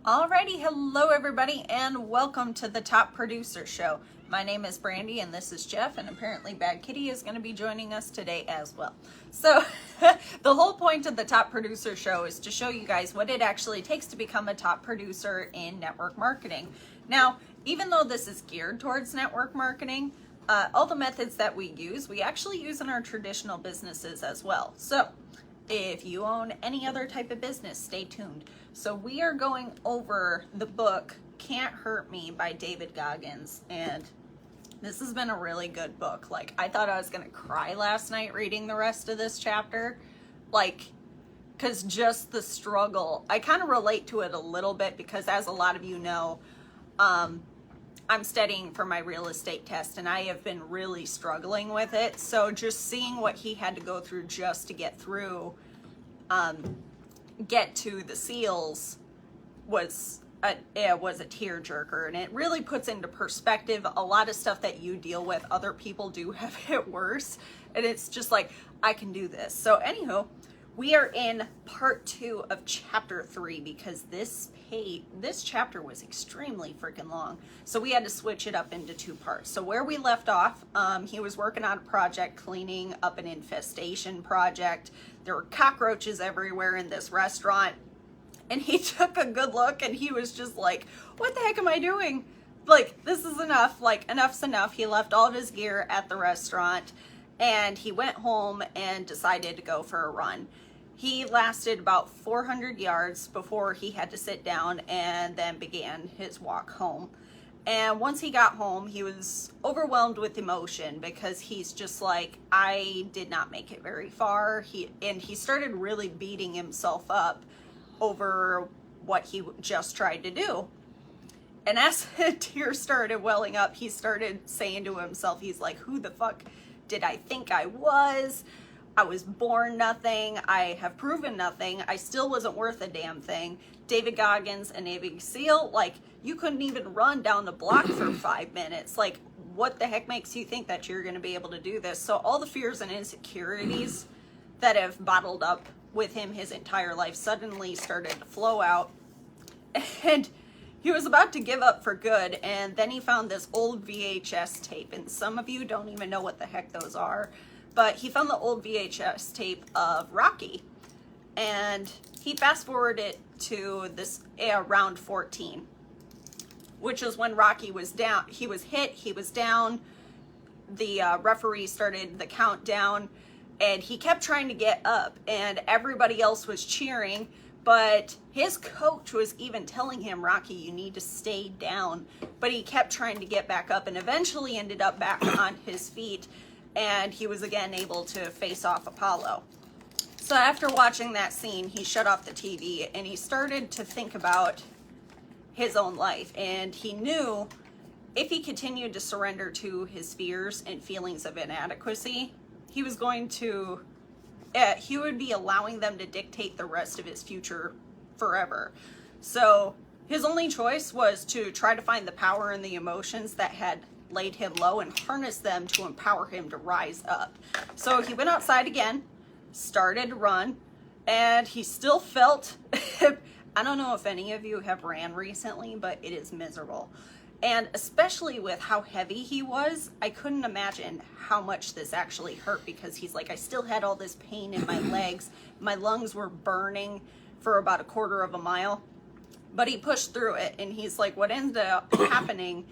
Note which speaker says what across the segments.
Speaker 1: Alrighty, hello everybody, and welcome to the Top Producer Show. My name is Brandy, and this is Jeff, and apparently Bad Kitty is going to be joining us today as well. So, the whole point of the Top Producer Show is to show you guys what it actually takes to become a top producer in network marketing. Now, even though this is geared towards network marketing, all the methods that we actually use in our traditional businesses as well. So, if you own any other type of business, stay tuned. So we are going over the book Can't Hurt Me by David Goggins, and this has been a really good book. Like, I thought I was gonna cry last night reading the rest of this chapter, because just the struggle, I kind of relate to it a little bit because, as a lot of you know, I'm studying for my real estate test, and I have been really struggling with it. So just seeing what he had to go through just to get through, get to the seals was a tearjerker, and it really puts into perspective a lot of stuff that you deal with. Other people do have it worse, and it's just like, I can do this. So anywho, we are in part 2 of chapter 3 because this chapter was extremely freaking long. So we had to switch it up into 2 parts. So where we left off, he was working on a project, cleaning up an infestation project. There were cockroaches everywhere in this restaurant. And he took a good look and he was just like, what the heck am I doing? Like, this is enough. Like, enough's enough. He left all of his gear at the restaurant and he went home and decided to go for a run. He lasted about 400 yards before he had to sit down and then began his walk home. And once he got home, he was overwhelmed with emotion because he's just like, I did not make it very far. He started really beating himself up over what he just tried to do. And as tears started welling up, he started saying to himself, he's like, who the fuck did I think I was? I was born nothing. I have proven nothing. I still wasn't worth a damn thing. David Goggins, a Navy SEAL, like, you couldn't even run down the block for 5 minutes. Like, what the heck makes you think that you're going to be able to do this? So all the fears and insecurities that have bottled up with him his entire life suddenly started to flow out. And he was about to give up for good, and then he found this old VHS tape, and some of you don't even know what the heck those are, but he found the old VHS tape of Rocky, and he fast forwarded to this round 14, which is when Rocky was down. He was hit, he was down, the referee started the countdown, and he kept trying to get up, and everybody else was cheering, but his coach was even telling him, Rocky, you need to stay down. But he kept trying to get back up and eventually ended up back on his feet, and he was again able to face off Apollo. So after watching that scene, he shut off the TV and he started to think about his own life. And he knew if he continued to surrender to his fears and feelings of inadequacy, he was going to he would be allowing them to dictate the rest of his future forever. So his only choice was to try to find the power in the emotions that had laid him low and harness them to empower him to rise up. So he went outside again, started to run, and he still felt, I don't know if any of you have ran recently, but it is miserable. And especially with how heavy he was, I couldn't imagine how much this actually hurt because he's like, I still had all this pain in my legs. My lungs were burning for about a quarter of a mile, but he pushed through it. And he's like, what ended up happening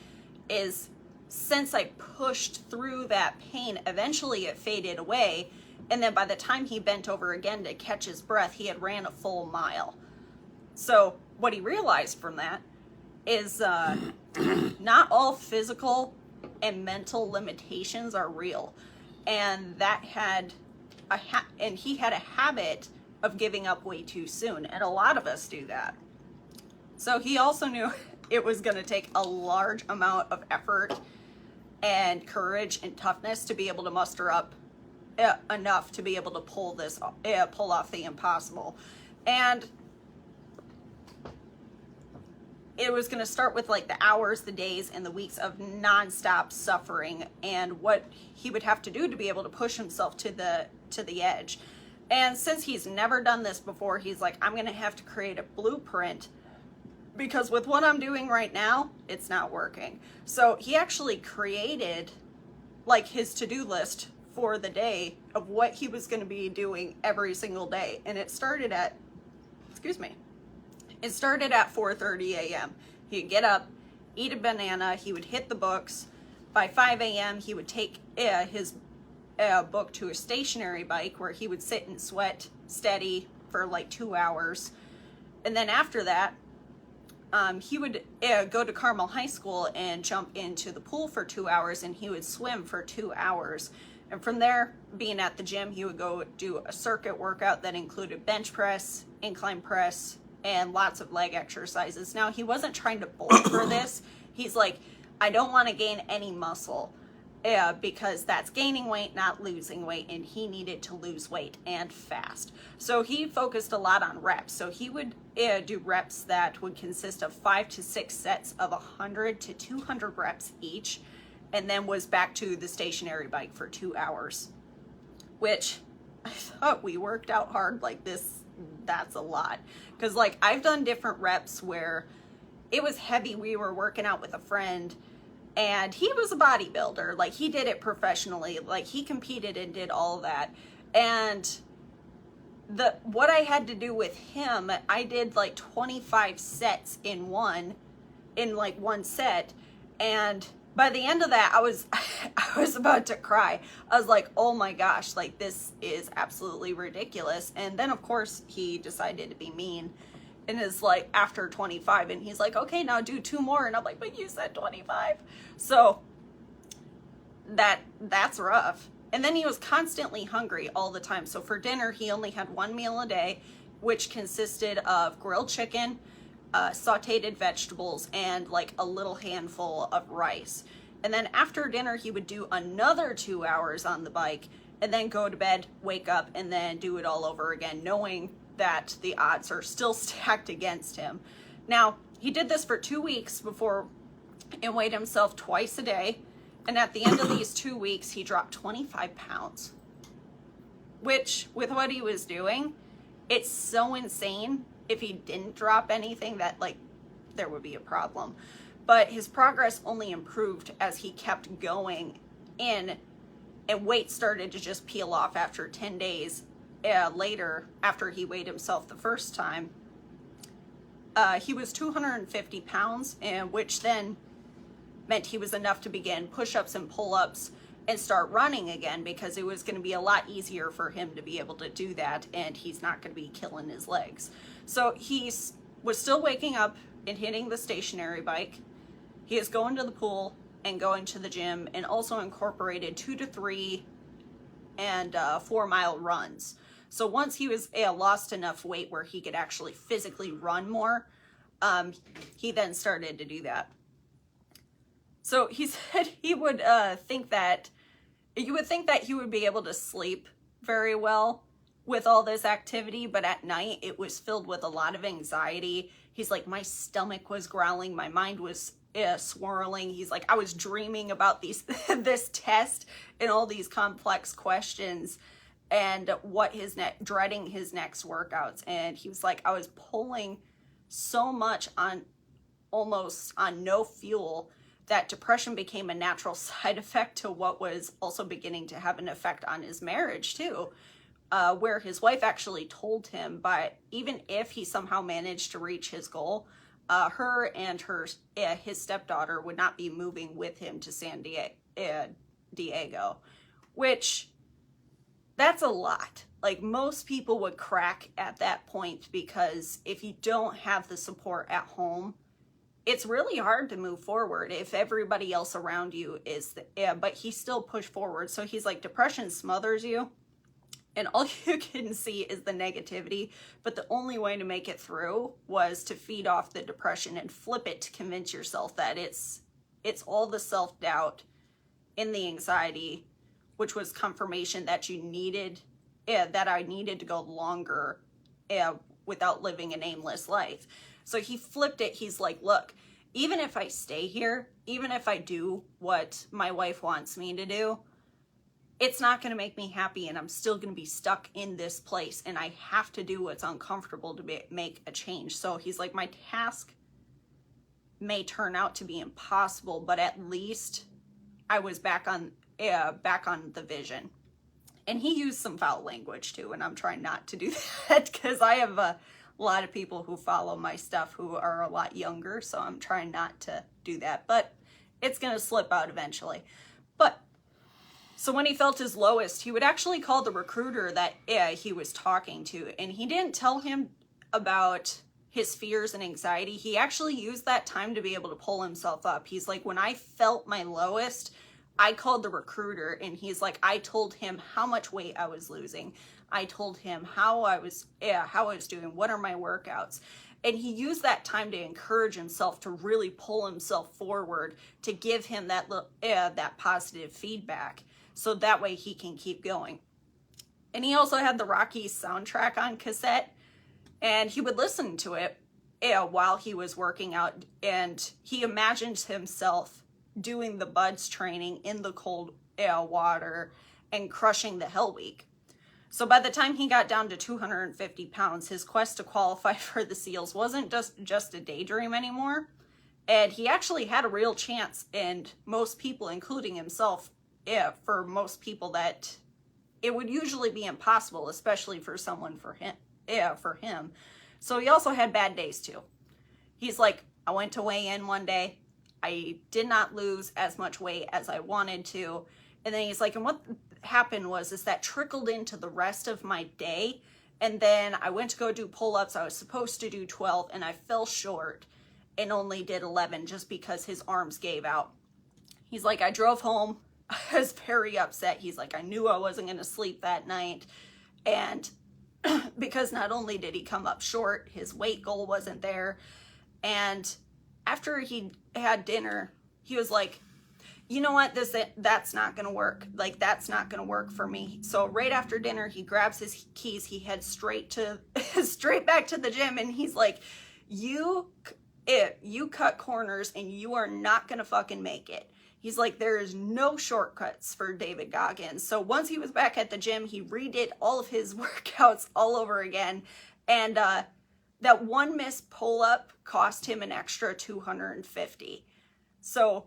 Speaker 1: is since I pushed through that pain, eventually it faded away. And then by the time he bent over again to catch his breath, he had ran a full mile. So what he realized from that is not all physical and mental limitations are real, and that he had a habit of giving up way too soon, and a lot of us do that. So he also knew it was going to take a large amount of effort and courage and toughness to be able to muster up enough to be able to pull off the impossible. And it was going to start with like the hours, the days, and the weeks of nonstop suffering and what he would have to do to be able to push himself to the edge. And since he's never done this before, he's like, I'm going to have to create a blueprint because with what I'm doing right now, it's not working. So he actually created like his to-do list for the day of what he was going to be doing every single day. And it started at, it started at 4:30 a.m. He'd get up, eat a banana, he would hit the books. By 5 a.m. he would take his book to a stationary bike where he would sit and sweat steady for like 2 hours. And then after that, he would go to Carmel High School and jump into the pool for 2 hours, and he would swim for 2 hours. And from there, being at the gym, he would go do a circuit workout that included bench press, incline press, and lots of leg exercises. Now, he wasn't trying to bulk for this. He's like, I don't want to gain any muscle because that's gaining weight, not losing weight, and he needed to lose weight and fast. So he focused a lot on reps. So he would do reps that would consist of 5 to 6 sets of 100 to 200 reps each, and then was back to the stationary bike for 2 hours, which I thought we worked out hard like this. That's a lot. Because like I've done different reps where it was heavy. We were working out with a friend and he was a bodybuilder. Like he did it professionally. Like he competed and did all of that. And what I had to do with him, I did like 25 sets in one set. And by the end of that, I was about to cry. I was like, oh my gosh, like this is absolutely ridiculous. And then of course he decided to be mean and is like after 25 and he's like, okay, now do 2 more. And I'm like, but you said 25. So that's rough. And then he was constantly hungry all the time. So for dinner, he only had 1 meal a day, which consisted of grilled chicken, sauteed vegetables, and like a little handful of rice. And then after dinner, he would do another 2 hours on the bike and then go to bed, wake up, and then do it all over again, knowing that the odds are still stacked against him. Now, he did this for 2 weeks before and weighed himself twice a day. And at the end of these 2 weeks, he dropped 25 pounds, which with what he was doing, it's so insane. If he didn't drop anything that like there would be a problem. But his progress only improved as he kept going in, and weight started to just peel off after 10 days later, after he weighed himself the first time. He was 250 pounds, and which then meant he was enough to begin push-ups and pull-ups and start running again, because it was going to be a lot easier for him to be able to do that, and he's not going to be killing his legs. So he was still waking up and hitting the stationary bike. He is going to the pool and going to the gym, and also incorporated 2 to 3 and 4 mile runs. So once he was lost enough weight where he could actually physically run more, he then started to do that. So he said he would think that you would think that he would be able to sleep very well with all this activity, but at night it was filled with a lot of anxiety. He's like, my stomach was growling, my mind was swirling. He's like, I was dreaming about this test and all these complex questions and dreading his next workouts. And he was like, I was pulling so much on almost on no fuel that depression became a natural side effect to what was also beginning to have an effect on his marriage too, where his wife actually told him, but even if he somehow managed to reach his goal, her and his stepdaughter would not be moving with him to San Diego, which that's a lot. Like most people would crack at that point, because if you don't have the support at home, it's really hard to move forward if everybody else around you is, but he still pushed forward. So he's like, depression smothers you and all you can see is the negativity. But the only way to make it through was to feed off the depression and flip it to convince yourself that it's all the self-doubt and the anxiety, which was confirmation that you needed, that I needed to go longer without living an aimless life. So he flipped it. He's like, look, even if I stay here, even if I do what my wife wants me to do, it's not going to make me happy, and I'm still going to be stuck in this place, and I have to do what's uncomfortable to make a change. So he's like, my task may turn out to be impossible, but at least I was back on the vision. And he used some foul language too, and I'm trying not to do that because I have a lot of people who follow my stuff who are a lot younger, so I'm trying not to do that, but it's going to slip out eventually. But so when he felt his lowest, he would actually call the recruiter that he was talking to, and he didn't tell him about his fears and anxiety. He actually used that time to be able to pull himself up. He's like, when I felt my lowest, I called the recruiter, and he's like, I told him how much weight I was losing. I told him how I was doing, what are my workouts. And he used that time to encourage himself, to really pull himself forward, to give him that positive feedback, so that way he can keep going. And he also had the Rockies soundtrack on cassette, and he would listen to it while he was working out, and he imagines himself doing the buds training in the cold water and crushing the Hell Week. So by the time he got down to 250 pounds, his quest to qualify for the SEALs wasn't just a daydream anymore. And he actually had a real chance, and most people, including himself, for most people, that it would usually be impossible, especially for someone for him. So he also had bad days too. He's like, I went to weigh in one day. I did not lose as much weight as I wanted to. And then he's like, and what happened was that trickled into the rest of my day. And then I went to go do pull-ups. I was supposed to do 12, and I fell short and only did 11 just because his arms gave out. He's like, I drove home. I was very upset. He's like, I knew I wasn't going to sleep that night. And because not only did he come up short, his weight goal wasn't there. And after he had dinner, he was like, you know what, that's not going to work. Like, that's not going to work for me. So right after dinner, he grabs his keys. He heads straight back to the gym. And he's like, you cut corners and you are not going to fucking make it. He's like, there is no shortcuts for David Goggins. So once he was back at the gym, he redid all of his workouts all over again. And that one missed pull-up cost him an extra 250. So,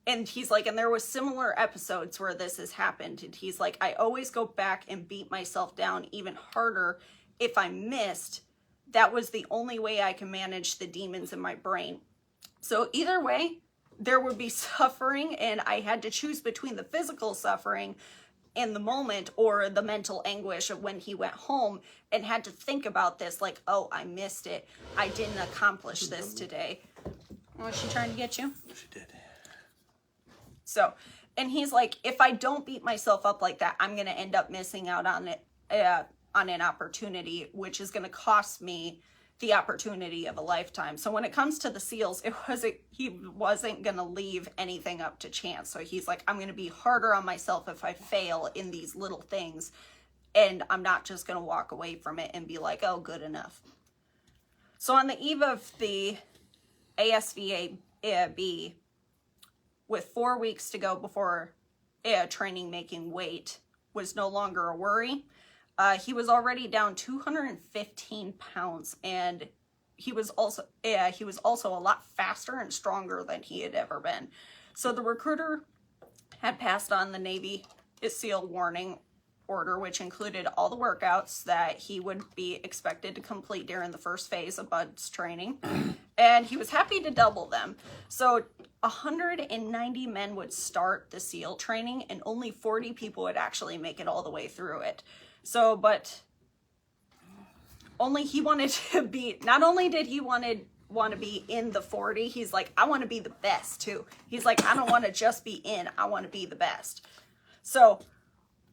Speaker 1: and he's like, and there was similar episodes where this has happened. And he's like, I always go back and beat myself down even harder if I missed. That was the only way I can manage the demons in my brain. So either way, there would be suffering, and I had to choose between the physical suffering in the moment or the mental anguish of when he went home and had to think about this, like, oh, I missed it. I didn't accomplish this today. Was she trying to get you?
Speaker 2: She did.
Speaker 1: So, and he's like, if I don't beat myself up like that, I'm going to end up missing out on it, on an opportunity, which is going to cost me the opportunity of a lifetime. So when it comes to the SEALs, he wasn't going to leave anything up to chance. So he's like, I'm going to be harder on myself if I fail in these little things. And I'm not just going to walk away from it and be like, oh, good enough. So on the eve of the ASVAB, with 4 weeks to go before training, making weight was no longer a worry. He was already down 215 pounds, and he was also a lot faster and stronger than he had ever been. So the recruiter had passed on the Navy SEAL warning order, which included all the workouts that he would be expected to complete during the first phase of BUDS training, and he was happy to double them. So 190 men would start the SEAL training, and only 40 people would actually make it all the way through it. So, but only he wanted to be, not only did he want to be in the 40, he's like, I want to be the best too. He's like, I don't want to just be in, I want to be the best. So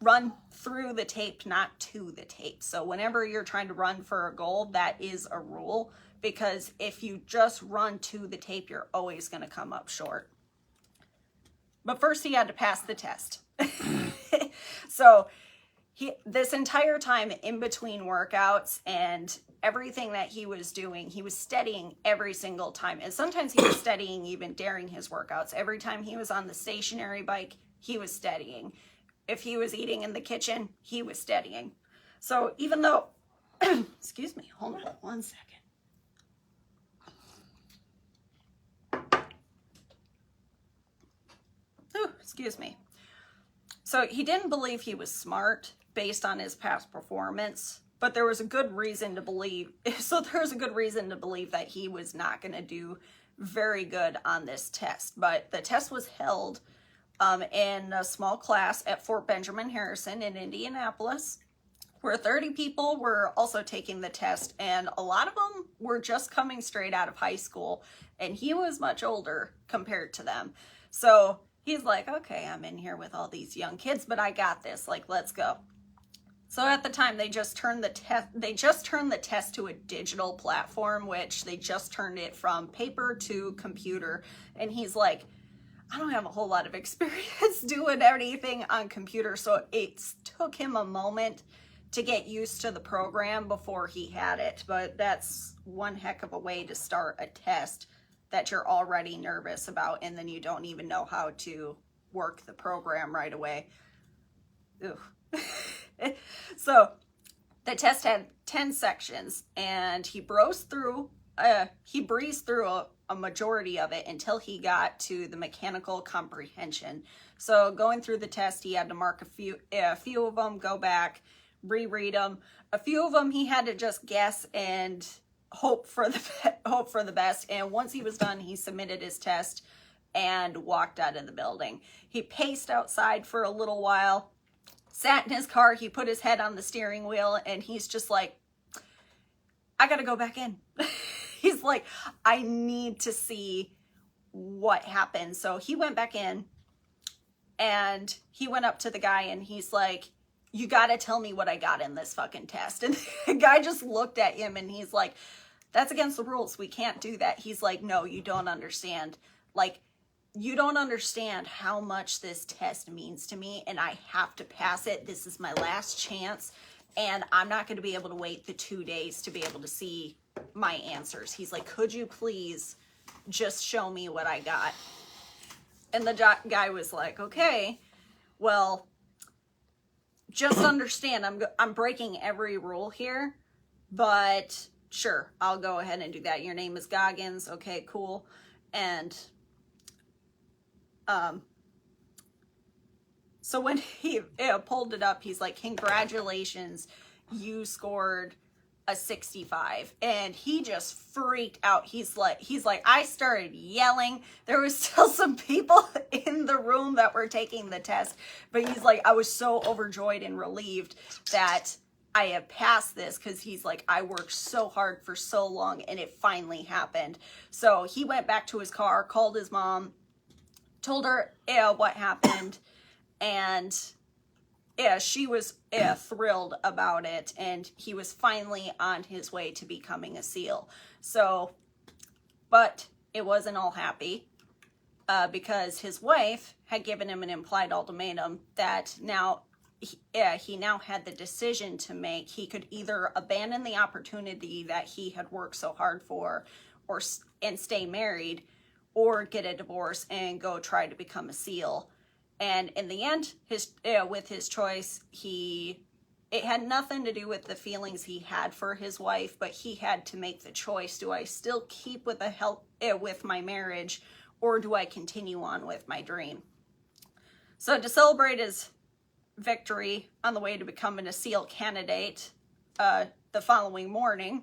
Speaker 1: run through the tape, not to the tape. So whenever you're trying to run for a goal, that is a rule, because if you just run to the tape, you're always going to come up short. But first he had to pass the test. So this entire time in between workouts and everything that he was doing, he was studying every single time. And sometimes he was studying even during his workouts. Every time he was on the stationary bike, he was studying. If he was eating in the kitchen, he was studying. So even though, excuse me, hold on one second. excuse me. So he didn't believe he was smart based on his past performance, but there was a good reason to believe, that he was not going to do very good on this test. But the test was held in a small class at Fort Benjamin Harrison in Indianapolis, where 30 people were also taking the test, and a lot of them were just coming straight out of high school, and he was much older compared to them. So he's like, okay, I'm in here with all these young kids, but I got this, like, let's go. So at the time, they just turned the test to a digital platform, which they just turned it from paper to computer. And he's like, I don't have a whole lot of experience doing anything on computer. So it took him a moment to get used to the program before he had it. But that's one heck of a way to start a test that you're already nervous about, and then you don't even know how to work the program right away. Ugh. So the test had 10 sections, and he breezed through a majority of it until he got to the mechanical comprehension. So going through the test, he had to mark a few of them, go back, reread them. A few of them he had to just guess and hope for the best. And once he was done, he submitted his test and walked out of the building. He paced outside for a little while, sat in his car, he put his head on the steering wheel, and he's just like, I gotta go back in. He's like, I need to see what happened. So he went back in, and he went up to the guy, and he's like, you gotta tell me what I got in this fucking test. And the guy just looked at him, and he's like, that's against the rules. We can't do that. He's like, no, you don't understand. Like, you don't understand how much this test means to me, and I have to pass it. This is my last chance, and I'm not going to be able to wait the 2 days to be able to see my answers. He's like, could you please just show me what I got? And the guy was like, okay, well, just understand, I'm breaking every rule here, but sure, I'll go ahead and do that. Your name is Goggins. Okay, cool. And so when he pulled it up, he's like, congratulations, you scored a 65. And he just freaked out. He's like, I started yelling. There was still some people in the room that were taking the test, but he's like, I was so overjoyed and relieved that I have passed this, because he's like, I worked so hard for so long, and it finally happened. So he went back to his car, called his mom, told her what happened, and she was thrilled about it, and he was finally on his way to becoming a SEAL. So, but it wasn't all happy, because his wife had given him an implied ultimatum that now he now had the decision to make. He could either abandon the opportunity that he had worked so hard for, and stay married, or get a divorce and go try to become a SEAL. And in the end, with his choice, it had nothing to do with the feelings he had for his wife, but he had to make the choice. Do I still keep with with my marriage, or do I continue on with my dream? So to celebrate his victory on the way to becoming a SEAL candidate, the following morning,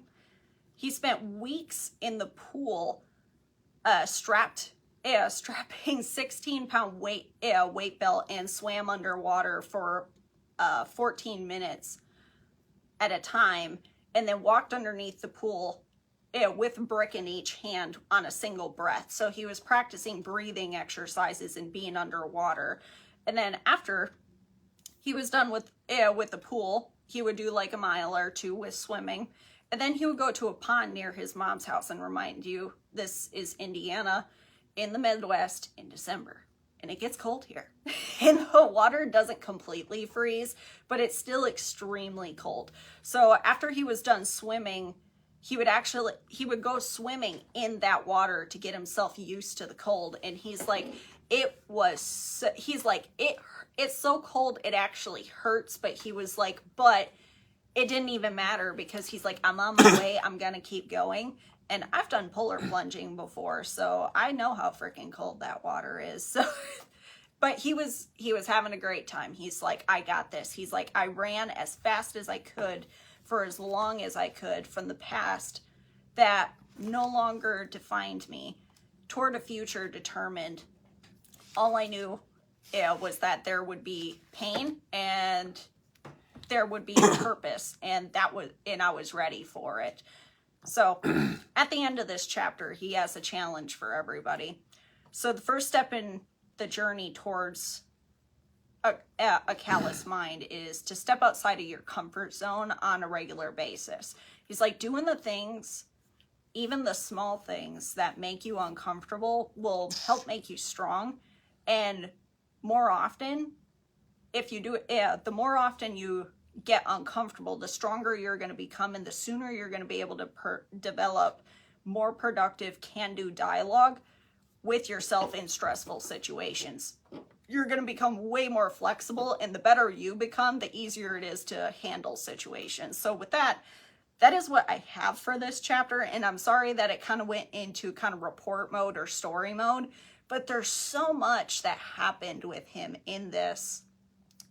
Speaker 1: he spent weeks in the pool, strapping 16-pound weight belt, and swam underwater for 14 minutes at a time, and then walked underneath the pool with a brick in each hand on a single breath. So he was practicing breathing exercises and being underwater. And then after he was done with the pool, he would do like a mile or two with swimming, and then he would go to a pond near his mom's house. And remind you, this is Indiana in the Midwest in December, and it gets cold here. And the water doesn't completely freeze, but it's still extremely cold. So after he was done swimming, he would go swimming in that water to get himself used to the cold. And he's like, it's so cold it actually hurts. But he was like, but it didn't even matter, because he's like, I'm on my way, I'm gonna keep going. And I've done polar plunging before, so I know how freaking cold that water is. So But he was having a great time. He's like, I got this. He's like, I ran as fast as I could for as long as I could from the past that no longer defined me toward a future determined. All I knew was that there would be pain and there would be a purpose, and I was ready for it. So at the end of this chapter, he has a challenge for everybody. So the first step in the journey towards a callous mind is to step outside of your comfort zone on a regular basis. He's like, doing the things, even the small things that make you uncomfortable, will help make you strong. And more often, if you do it, the more often you get uncomfortable, the stronger you're going to become, and the sooner you're going to be able to develop more productive can-do dialogue with yourself in stressful situations. You're going to become way more flexible, and the better you become, the easier it is to handle situations. So with that is what I have for this chapter, and I'm sorry that it kind of went into kind of report mode or story mode, but there's so much that happened with him in this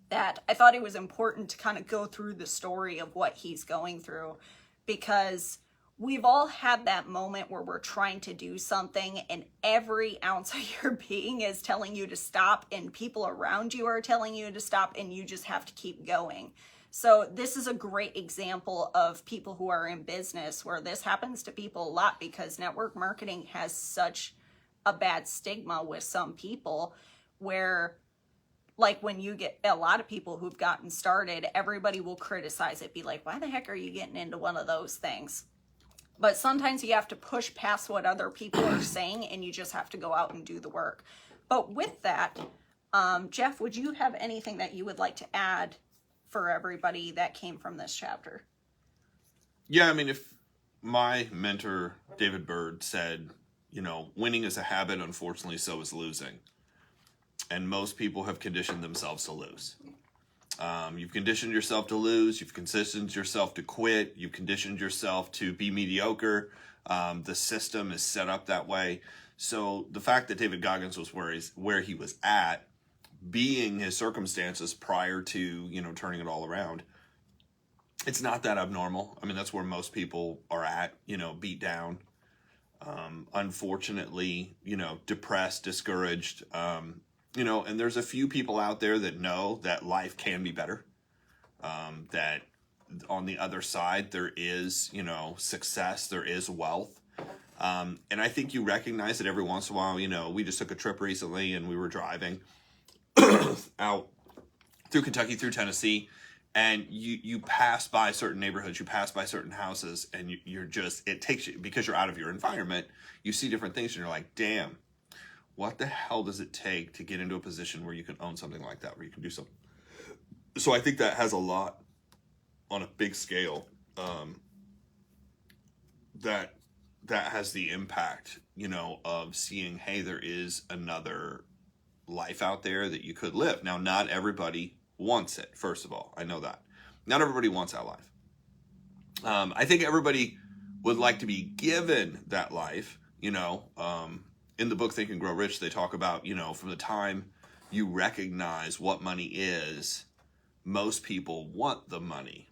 Speaker 1: that I thought it was important to kind of go through the story of what he's going through, because we've all had that moment where we're trying to do something and every ounce of your being is telling you to stop, and people around you are telling you to stop, and you just have to keep going. So this is a great example of people who are in business where this happens to people a lot, because network marketing has such a bad stigma with some people, where like when you get a lot of people who've gotten started, everybody will criticize it, be like, why the heck are you getting into one of those things? But sometimes you have to push past what other people are saying, and you just have to go out and do the work. But with that, Jeff, would you have anything that you would like to add for everybody that came from this chapter?
Speaker 2: Yeah, I mean, if my mentor, David Bird, said, winning is a habit, unfortunately, so is losing. And most people have conditioned themselves to lose. You've conditioned yourself to lose. You've conditioned yourself to quit. You've conditioned yourself to be mediocre. The system is set up that way. So the fact that David Goggins was where he was at, being his circumstances prior to, turning it all around, it's not that abnormal. I mean, that's where most people are at, beat down, unfortunately, depressed, discouraged, and there's a few people out there that know that life can be better, that on the other side, there is, success, there is wealth. And I think you recognize that every once in a while. We just took a trip recently, and we were driving out through Kentucky, through Tennessee, and you pass by certain neighborhoods, you pass by certain houses, and it takes you, because you're out of your environment, you see different things, and you're like, damn, what the hell does it take to get into a position where you can own something like that, where you can do something? So I think that has a lot on a big scale, that has the impact, of seeing, hey, there is another life out there that you could live. Now, not everybody wants it, first of all. I know that. Not everybody wants that life. I think everybody would like to be given that life, in the book Think and Grow Rich, they talk about, from the time you recognize what money is, most people want the money,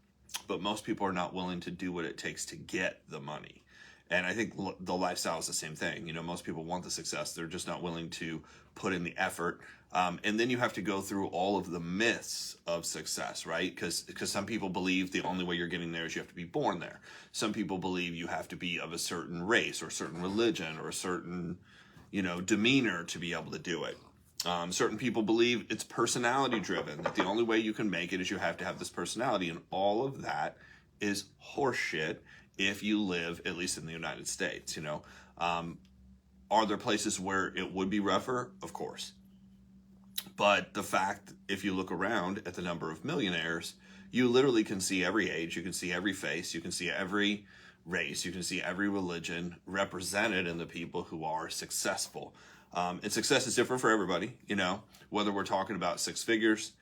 Speaker 2: but most people are not willing to do what it takes to get the money. And I think the lifestyle is the same thing. Most people want the success. They're just not willing to put in the effort. And then you have to go through all of the myths of success, right? Because some people believe the only way you're getting there is you have to be born there. Some people believe you have to be of a certain race or a certain religion or a certain demeanor to be able to do it. Certain people believe it's personality driven, that the only way you can make it is you have to have this personality, and all of that is horseshit if you live, at least in the United States, Are there places where it would be rougher? Of course. But the fact, if you look around at the number of millionaires, you literally can see every age, you can see every face, you can see every race, you can see every religion represented in the people who are successful. And success is different for everybody, whether we're talking about six figures,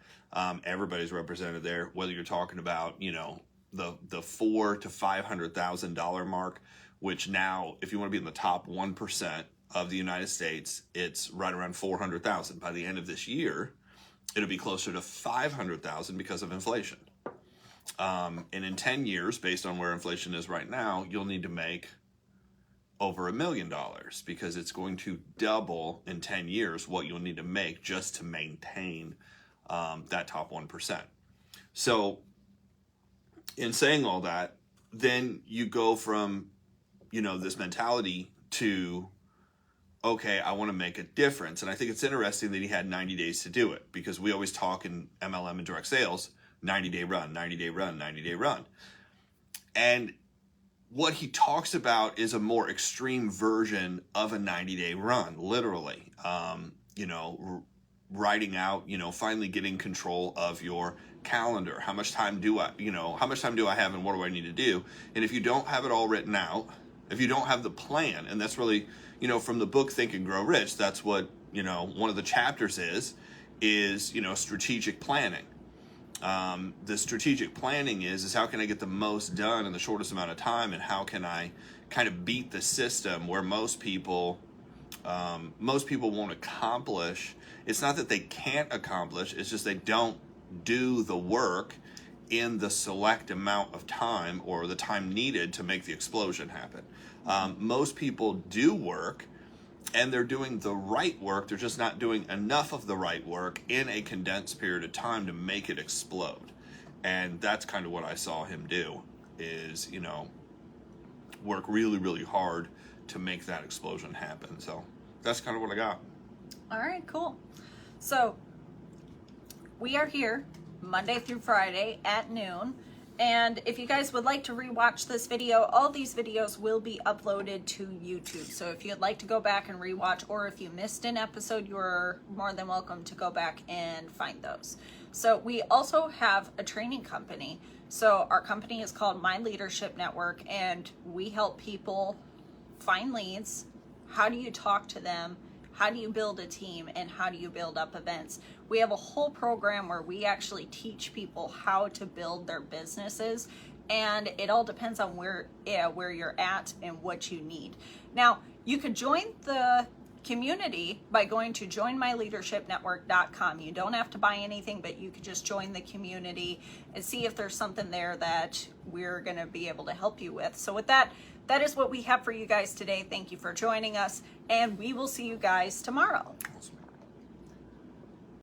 Speaker 2: everybody's represented there. Whether you're talking about, the $400,000 to $500,000 mark, which now, if you want to be in the top 1%, of the United States, it's right around 400,000. By the end of this year, it'll be closer to 500,000 because of inflation. And in 10 years, based on where inflation is right now, you'll need to make over $1 million because it's going to double in 10 years what you'll need to make just to maintain that top 1%. So in saying all that, then you go from, this mentality to, okay, I want to make a difference. And I think it's interesting that he had 90 days to do it, because we always talk in MLM and direct sales, 90-day run, 90-day run, 90-day run. And what he talks about is a more extreme version of a 90-day run, literally. Writing out, finally getting control of your calendar. How much time do I have and what do I need to do? And if you don't have it all written out, if you don't have the plan, and that's really, from the book Think and Grow Rich, that's what, one of the chapters is strategic planning. The strategic planning is how can I get the most done in the shortest amount of time, and how can I kind of beat the system where most people won't accomplish. It's not that they can't accomplish, it's just they don't do the work in the select amount of time or the time needed to make the explosion happen. Most people do work, and they're doing the right work, they're just not doing enough of the right work in a condensed period of time to make it explode. And that's kind of what I saw him do, is, work really, really hard to make that explosion happen. So that's kind of what I got.
Speaker 1: All right, cool. So we are here Monday through Friday at noon. And if you guys would like to rewatch this video, all these videos will be uploaded to YouTube. So if you'd like to go back and rewatch, or if you missed an episode, you're more than welcome to go back and find those. So we also have a training company. So our company is called My Leadership Network, and we help people find leads. How do you talk to them? How do you build a team, and how do you build up events? We have a whole program where we actually teach people how to build their businesses, and it all depends on where you're at and what you need. Now, you could join the community by going to joinmyleadershipnetwork.com. You don't have to buy anything, but you could just join the community and see if there's something there that we're going to be able to help you with. So with that, that is what we have for you guys today. Thank you for joining us, and we will see you guys tomorrow.
Speaker 2: Awesome.